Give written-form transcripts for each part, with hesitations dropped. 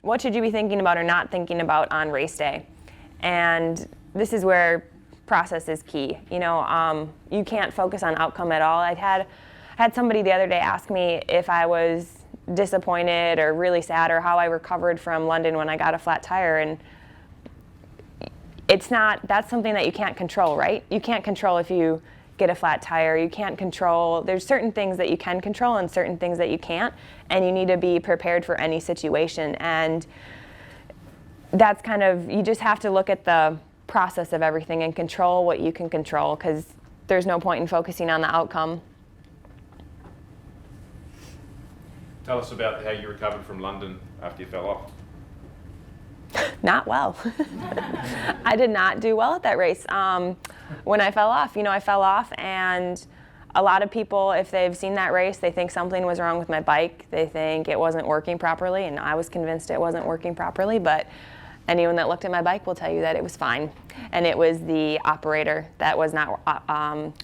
what should you be thinking about or not thinking about on race day? And this is where process is key. You know, you can't focus on outcome at all. I had somebody the other day ask me if I was disappointed or really sad or how I recovered from London when I got a flat tire, and that's something that you can't control, right? You can't control if you get a flat tire. You can't control, there's certain things that you can control and certain things that you can't, and you need to be prepared for any situation. And that's kind of, you just have to look at the process of everything and control what you can control, because there's no point in focusing on the outcome. Tell us about how you recovered from London after you fell off. Not well. I did not do well at that race. When I fell off, I fell off, and a lot of people, if they've seen that race, they think something was wrong with my bike. They think it wasn't working properly, and I was convinced it wasn't working properly, but anyone that looked at my bike will tell you that it was fine. And it was the operator that was not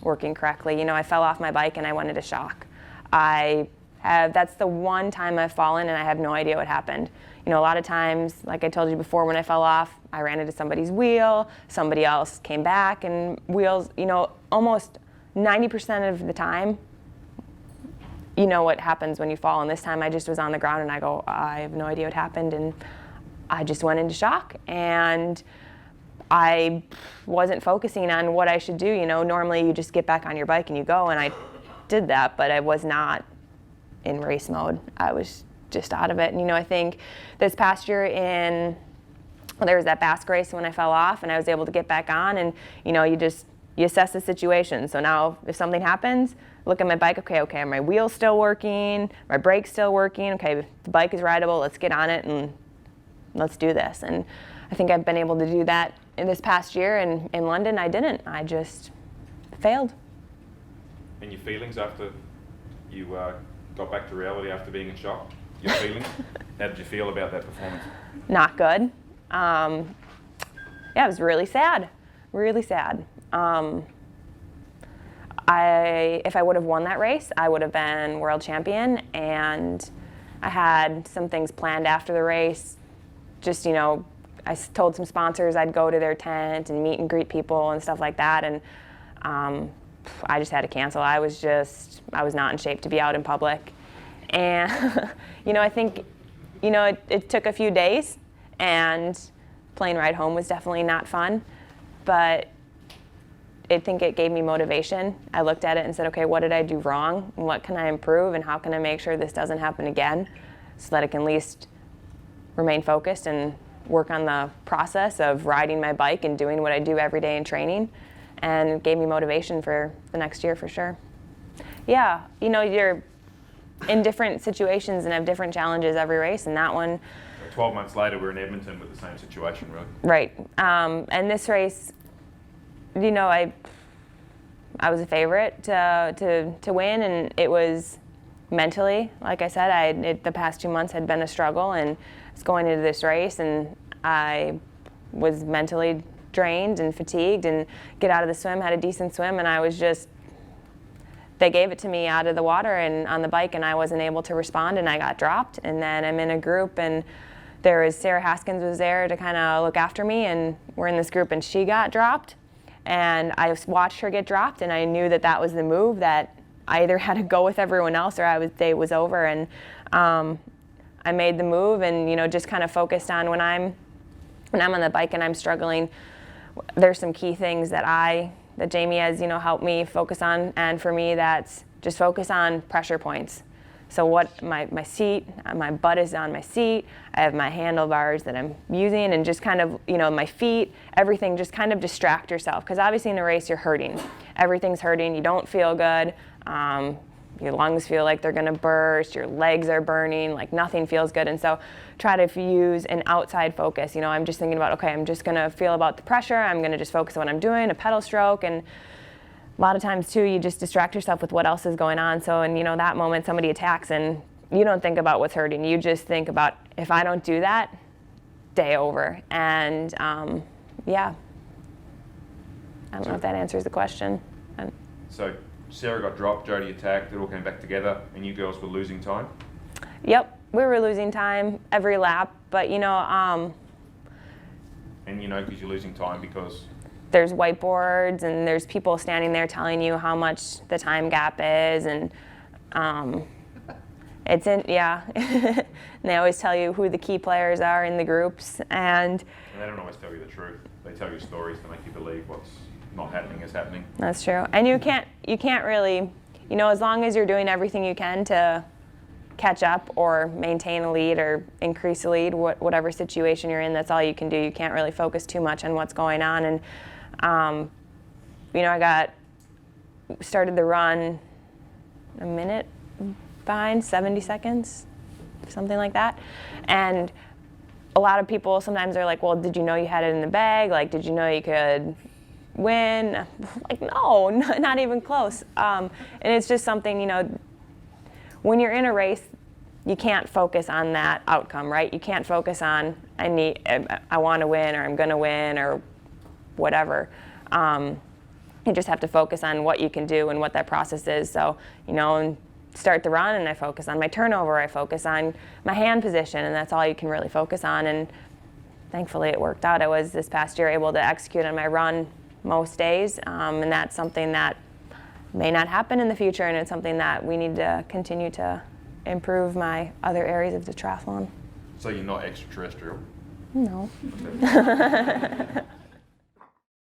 working correctly. I fell off my bike and I went into shock. That's the one time I've fallen and I have no idea what happened. A lot of times, like I told you before, when I fell off, I ran into somebody's wheel, somebody else came back, and wheels, almost 90% of the time, you know what happens when you fall. And this time I just was on the ground and I have no idea what happened, and I just went into shock. And I wasn't focusing on what I should do. Normally you just get back on your bike and you go, and I did that, but I was not in race mode. I was just out of it. And I think this past year there was that Basque race when I fell off and I was able to get back on, and you assess the situation. So now if something happens, look at my bike, okay, are my wheels still working? My brake's still working? Okay, the bike is rideable, let's get on it and let's do this. And I think I've been able to do that in this past year, and in London I didn't. I just failed. And your feelings after you got back to reality after being in shock? Your feelings? How did you feel about that performance? Not good. It was really sad. Really sad. If I would have won that race, I would have been world champion, and I had some things planned after the race. Just, I told some sponsors I'd go to their tent and meet and greet people and stuff like that, and I just had to cancel. I was not in shape to be out in public. And, I think, it took a few days, and plane ride home was definitely not fun, but I think it gave me motivation. I looked at it and said, okay, what did I do wrong? And what can I improve? And how can I make sure this doesn't happen again, so that I can at least remain focused and work on the process of riding my bike and doing what I do every day in training, and it gave me motivation for the next year for sure. Yeah, you're in different situations and have different challenges every race, and that one... 12 months later, we're in Edmonton with the same situation, right? Right. And this race, I was a favorite to win, and it was mentally, like I said, the past 2 months had been a struggle, and I was going into this race, and I was mentally drained and fatigued, and get out of the swim, had a decent swim, and I was just... They gave it to me out of the water and on the bike, and I wasn't able to respond, and I got dropped. And then I'm in a group, and Sarah Haskins was there to kind of look after me, and we're in this group, and she got dropped. And I watched her get dropped, and I knew that was the move, that I either had to go with everyone else or it was over. And I made the move, and just kind of focused on when I'm on the bike and I'm struggling. There's some key things that Jamie has, helped me focus on, and for me, that's just focus on pressure points. So what my seat, my butt is on my seat, I have my handlebars that I'm using, and just kind of, my feet, everything, just kind of distract yourself, because obviously in a race you're hurting. Everything's hurting, you don't feel good, your lungs feel like they're gonna burst, your legs are burning, like nothing feels good. And so try to use an outside focus. I'm just thinking about, okay, I'm just gonna feel about the pressure, I'm gonna just focus on what I'm doing, a pedal stroke. And a lot of times too, you just distract yourself with what else is going on. So in that moment somebody attacks, and you don't think about what's hurting, you just think about, if I don't do that, day over. And yeah, I don't know if that answers the question. So Sarah got dropped, Jody attacked, it all came back together, and you girls were losing time? Yep, we were losing time every lap. but And you know, because you're losing time because there's whiteboards and there's people standing there telling you how much the time gap is, and it's in, yeah. And they always tell you who the key players are in the groups, and they don't always tell you the truth. They tell you stories to make you believe what's not happening is happening. that's true. And you can't really, as long as you're doing everything you can to catch up or maintain a lead or increase a lead, whatever situation you're in, that's all you can do. You can't really focus too much on what's going on. And I started the run a minute behind, 70 seconds, something like that. And a lot of people sometimes are like, well, did you know you had it in the bag? Like, did you know you could win? Like, no, not even close. And it's just something, when you're in a race, you can't focus on that outcome, right? You can't focus on, I want to win, or I'm going to win, or whatever. You just have to focus on what you can do and what that process is. So, and start the run, and I focus on my turnover, I focus on my hand position, and that's all you can really focus on. And thankfully it worked out. I was this past year able to execute on my run most days, and that's something that may not happen in the future, and it's something that we need to continue to improve my other areas of the triathlon. So you're not extraterrestrial? No.